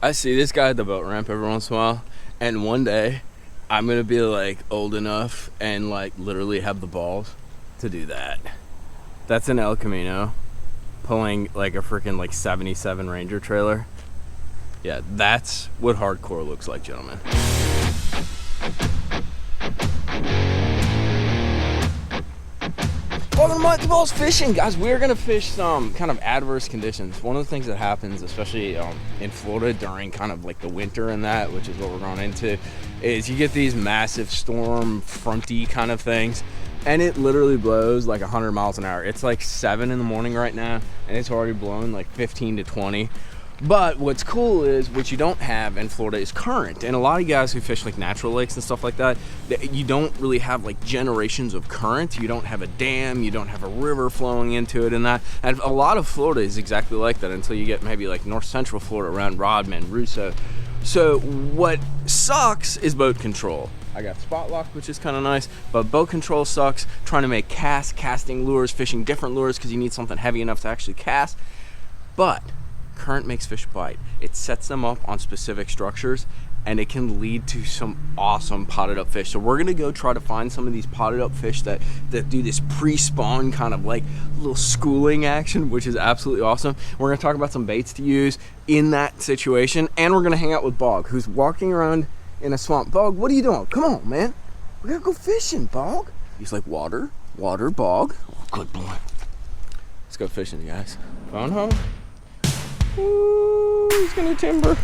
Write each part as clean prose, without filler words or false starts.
I see this guy at the boat ramp every once in a while, and one day I'm gonna be like old enough and like literally have the balls to do that. That's an El Camino pulling like a freaking like 77 Ranger trailer. Yeah, that's what hardcore looks like, gentlemen. Welcome to mikeybalzz fishing, guys. We're gonna fish some kind of adverse conditions. One of the things that happens, especially in Florida during kind of like the winter and that, which is what we're going into, is you get these massive storm fronty kind of things, and it literally blows like 100 miles an hour. It's like 7 in the morning right now, and it's already blowing like 15 to 20. But what's cool is, what you don't have in Florida is current. And a lot of guys who fish like natural lakes and stuff like that, you don't really have like generations of current. You don't have a dam, you don't have a river flowing into it and that. And a lot of Florida is exactly like that until you get maybe like north central Florida around Rodman, Russo. So what sucks is boat control. I got spot lock, which is kind of nice, but boat control sucks. Trying to make casting lures, fishing different lures because you need something heavy enough to actually cast. But current makes fish bite. It sets them up on specific structures, and it can lead to some awesome potted up fish. So we're gonna go try to find some of these potted up fish that do this pre-spawn kind of like little schooling action, which is absolutely awesome. We're gonna talk about some baits to use in that situation, and we're gonna hang out with Bog, who's walking around in a swamp. Bog, what are you doing? Come on, man. We gotta go fishing, Bog. He's like, water, Bog. Oh, good boy. Let's go fishing, guys. Phone home? Ooh, he's gonna timber.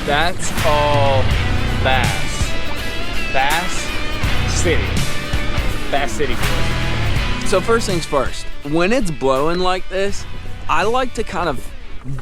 That's all bass. Bass City. So first things first, when it's blowing like this, I like to kind of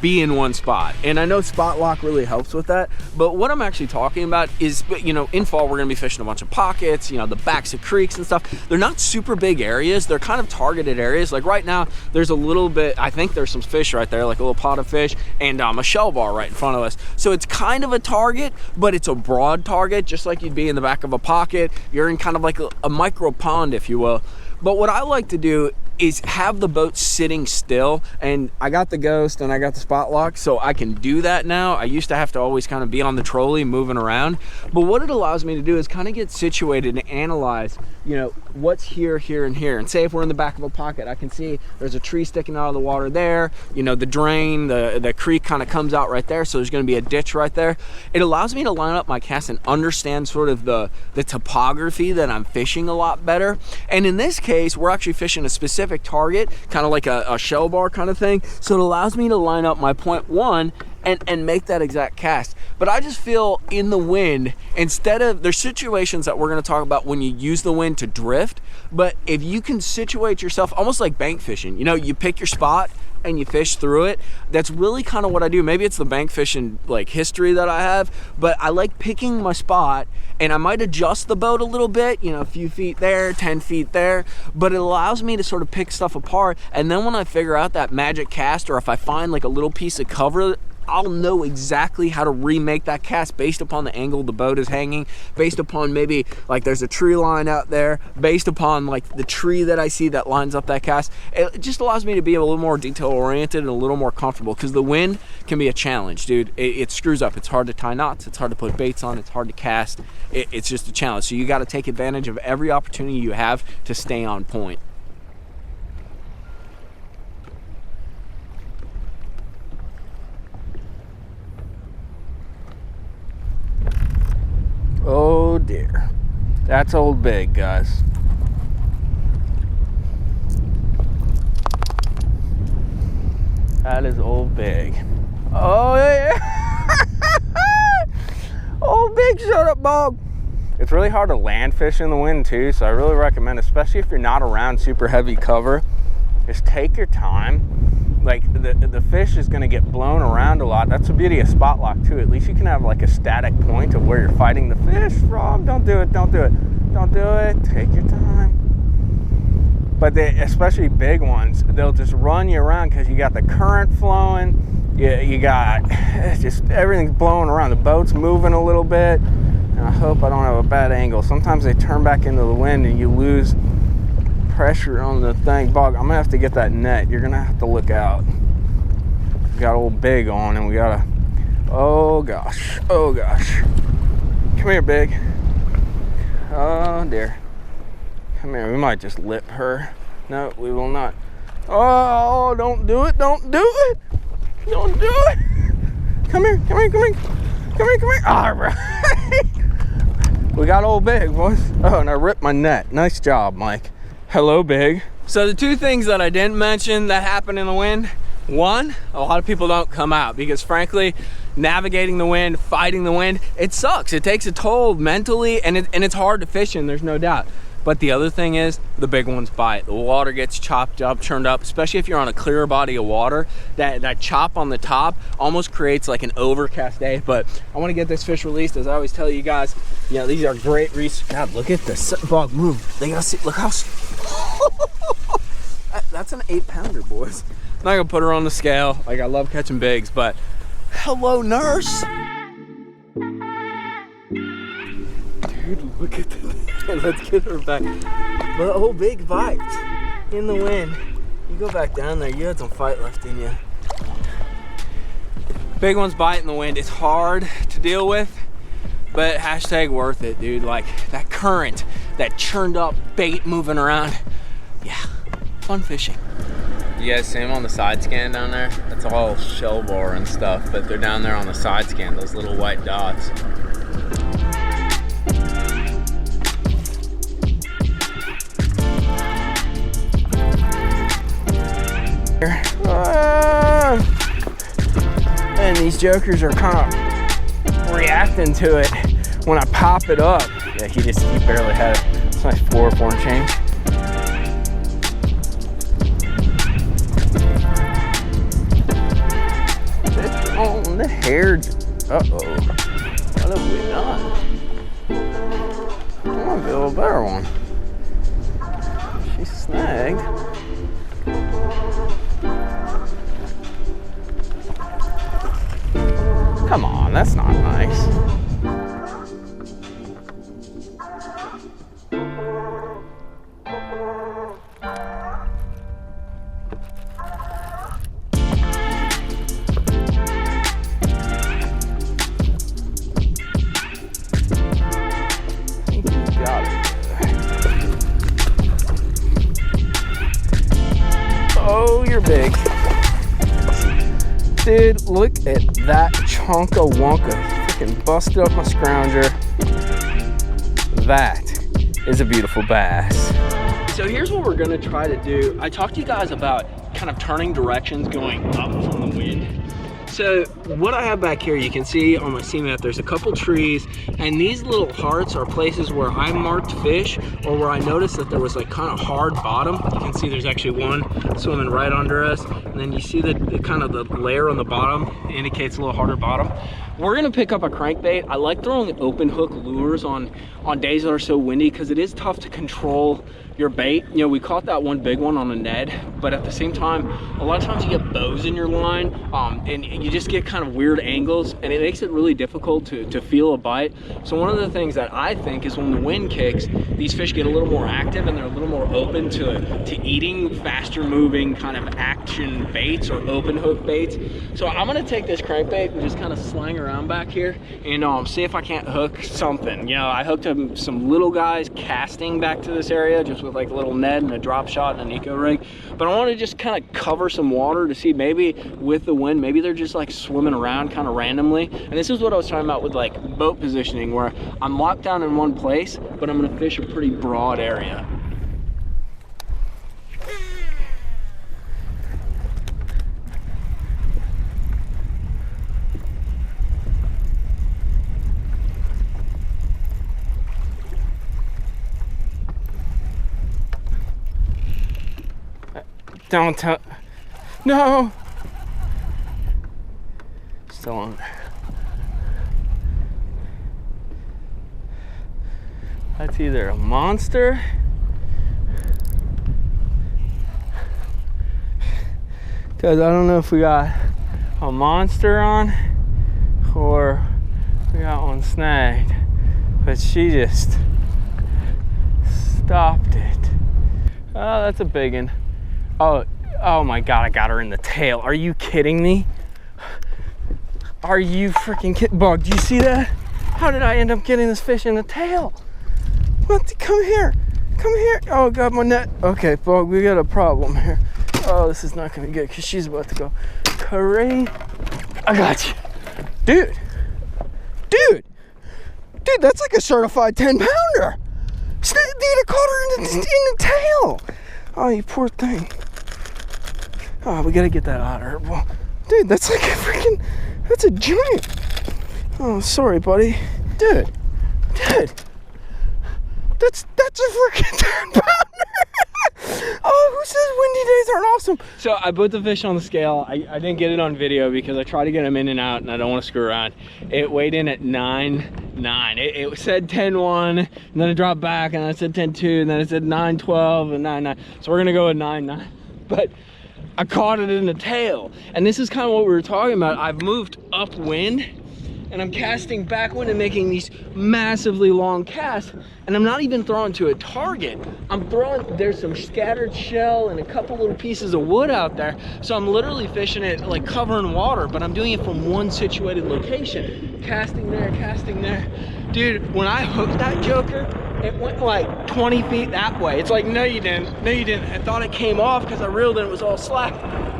be in one spot. And I know spot lock really helps with that, but what I'm actually talking about is, you know, in fall we're gonna be fishing a bunch of pockets, you know, the backs of creeks and stuff. They're not super big areas, they're kind of targeted areas. Like right now, there's a little bit, I think there's some fish right there, like a little pot of fish, and a shell bar right in front of us. So it's kind of a target, but it's a broad target, just like you'd be in the back of a pocket. You're in kind of like a micro pond, if you will. But what I like to do is have the boat sitting still, and I got the Ghost and I got the spot lock, so I can do that now. I used to have to always kind of be on the trolley moving around, but what it allows me to do is kind of get situated and analyze, you know, what's here, here, and here. And say if we're in the back of a pocket, I can see there's a tree sticking out of the water there, you know, the drain, the creek kind of comes out right there, so there's going to be a ditch right there. It allows me to line up my cast and understand sort of the topography that I'm fishing a lot better. And in this case, we're actually fishing a specific target, kind of like a shell bar kind of thing, so it allows me to line up my point one and make that exact cast. But I just feel in the wind, instead of, there's situations that we're going to talk about when you use the wind to drift, but if you can situate yourself almost like bank fishing, you know, you pick your spot and you fish through it. That's really kind of what I do. Maybe it's the bank fishing like history that I have, but I like picking my spot, and I might adjust the boat a little bit, you know, a few feet there, 10 feet there, but it allows me to sort of pick stuff apart. And then when I figure out that magic cast, or if I find like a little piece of cover, I'll know exactly how to remake that cast based upon the angle the boat is hanging, based upon maybe like there's a tree line out there, based upon like the tree that I see that lines up that cast. It just allows me to be a little more detail oriented and a little more comfortable, because the wind can be a challenge, dude. It screws up. It's hard to tie knots, it's hard to put baits on, it's hard to cast. It's just a challenge. So you got to take advantage of every opportunity you have to stay on point. Oh dear, that's old big, guys. That is old big. Oh yeah. Old big showed up, Bog. It's really hard to land fish in the wind too, so I really recommend, especially if you're not around super heavy cover, is take your time. Like the fish is going to get blown around a lot. That's the beauty of spot lock too. At least you can have like a static point of where you're fighting the fish from. Don't do it. Don't do it. Take your time. But they, especially big ones, they'll just run you around because you got the current flowing. You got just everything's blowing around. The boat's moving a little bit. And I hope I don't have a bad angle. Sometimes they turn back into the wind and you lose pressure on the thing. Bog, I'm gonna have to get that net. You're gonna have to look out. We got old Big on and we gotta, oh gosh, oh gosh. Come here, Big. Oh dear. Come here, we might just lip her. No, we will not. Oh, don't do it, don't do it. Don't do it. Come here, come here, come here. Come here, come here. All right. We got old Big, boys. Oh, and I ripped my net. Nice job, Mike. Hello, Big. So the two things that I didn't mention that happen in the wind, one, a lot of people don't come out because frankly, navigating the wind, fighting the wind, it sucks. It takes a toll mentally and it's hard to fish in, there's no doubt. But the other thing is the big ones bite. The water gets chopped up, churned up, especially if you're on a clear body of water. That chop on the top almost creates like an overcast day. But I want to get this fish released. As I always tell you guys, you know, these are great reefs. God, look at this bog move. They gotta see, look how, that's an 8-pounder, boys. I'm not gonna put her on the scale. Like, I love catching bigs, but hello, nurse. Dude, look at this. Let's get her back. But oh, Big bites in the wind. You go back down there, you had some fight left in you. Big ones bite in the wind. It's hard to deal with, but hashtag worth it, dude. Like that current, that churned up bait moving around. Yeah, fun fishing. You guys see them on the side scan down there? That's all shell bar and stuff, but they're down there on the side scan, those little white dots. And these jokers are kind of reacting to it when I pop it up. Yeah, he barely had it. It's like 4 and change. It's on the hair. Uh-oh. What have we done? I want to be a little better one. She snagged. Come on, that's not nice. I think you got it. Oh, you're big. Dude, look at that chonka wonka. Freaking busted up my scrounger. That is a beautiful bass. So here's what we're gonna try to do. I talked to you guys about kind of turning directions going up from the wind. So what I have back here, you can see on my sea map, there's a couple trees, and these little hearts are places where I marked fish or where I noticed that there was like kind of hard bottom. You can see there's actually one swimming right under us, and then you see the kind of the layer on the bottom indicates a little harder bottom. We're gonna pick up a crankbait. I like throwing open hook lures on days that are so windy because it is tough to control your bait. You know, we caught that one big one on a Ned, but at the same time, a lot of times you get bows in your line, and you just get kind of weird angles, and it makes it really difficult to feel a bite. So one of the things that I think is when the wind kicks, these fish get a little more active and they're a little more open to eating faster moving kind of action baits or open hook baits. So I'm gonna take this crankbait and just kind of slang around back here and see if I can't hook something. You know, I hooked up some little guys casting back to this area just with like a little Ned and a drop shot and an eco rig, but I want to just kind of cover some water to see maybe with the wind, maybe they're just like swimming around kind of randomly. And this is what I was talking about with like boat positioning, where I'm locked down in one place, but I'm going to fish a pretty broad area. Don't tell. No. Still on. That's either a monster because I don't know if we got a monster on or we got one snagged, but she just stopped it. Oh, that's a big one. Oh my God, I got her in the tail. Are you kidding me? Are you freaking kidding? Bug, do you see that? How did I end up getting this fish in the tail? What? Come here. Come here. Oh, God, my net. Okay, Bug, we got a problem here. Oh, this is not gonna be good because she's about to go crazy. I got you. Dude, that's like a certified 10-pounder. Dude, I caught her in the tail. Oh, you poor thing. Oh, we gotta get that out of her. Well, dude, that's like a freaking, that's a giant. Oh, sorry, buddy. Dude, that's a freaking 10-pounder. Oh, who says windy days aren't awesome? So I put the fish on the scale. I didn't get it on video because I try to get them in and out and I don't want to screw around. It weighed in at 9.9. It said 10.1 and then it dropped back and then it said 10.2 and then it said 9.12 and 9.9. So we're gonna go with 9.9. But I caught it in the tail. And this is kind of what we were talking about. I've moved upwind and I'm casting backwind and making these massively long casts, and I'm not even throwing to a target. I'm throwing, there's some scattered shell and a couple little pieces of wood out there, so I'm literally fishing it like covering water, but I'm doing it from one situated location. Casting there. Dude, when I hooked that joker, it went like 20 feet that way. It's like, no you didn't. I thought it came off because I reeled and it was all slack.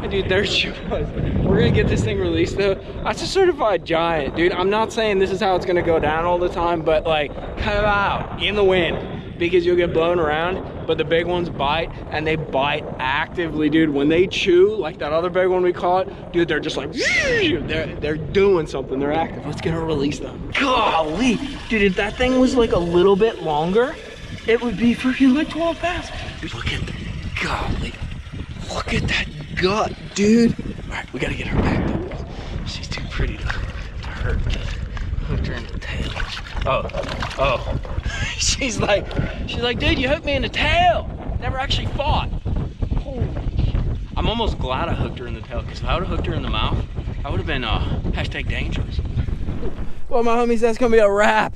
And dude, there she was. We're gonna get this thing released though. That's a certified giant, dude. I'm not saying this is how it's gonna go down all the time, but like, cut it out in the wind because you'll get blown around. But the big ones bite, and they bite actively, dude. When they chew, like that other big one we caught, dude, they're just like, they're doing something. They're active. Let's get her released though. Golly, dude, if that thing was like a little bit longer, it would be freaking like 12 pounds. Dude, look at that. Golly, look at that gut, dude. All right, we gotta get her back though. She's too pretty to hurt. Hooked her in the tail. Oh. She's like, dude, you hooked me in the tail. Never actually fought. Holy shit. I'm almost glad I hooked her in the tail, because if I would have hooked her in the mouth, I would have been hashtag dangerous. Well, my homies, that's gonna be a wrap.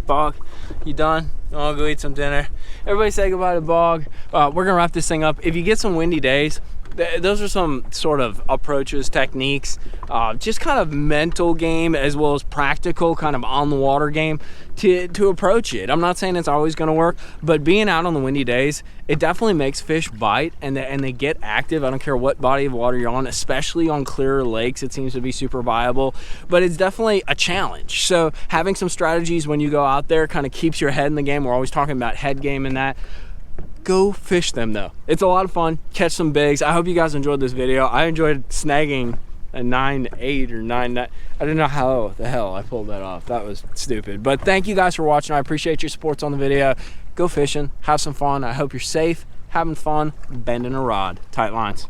Bog, you done? You wanna go eat some dinner? Everybody say goodbye to Bog. We're gonna wrap this thing up. If you get some windy days, those are some sort of approaches, techniques, just kind of mental game as well as practical kind of on the water game to approach it. I'm not saying it's always going to work, but being out on the windy days, it definitely makes fish bite and they get active. I don't care what body of water you're on, especially on clearer lakes, it seems to be super viable, but it's definitely a challenge. So having some strategies when you go out there kind of keeps your head in the game. We're always talking about head game and that. Go fish them though. It's a lot of fun. Catch some bigs. I hope you guys enjoyed this video. I enjoyed snagging a 9.8 or 9.9. I don't know how the hell I pulled that off. That was stupid. But thank you guys for watching. I appreciate your support on the video. Go fishing. Have some fun. I hope you're safe, having fun, bending a rod. Tight lines.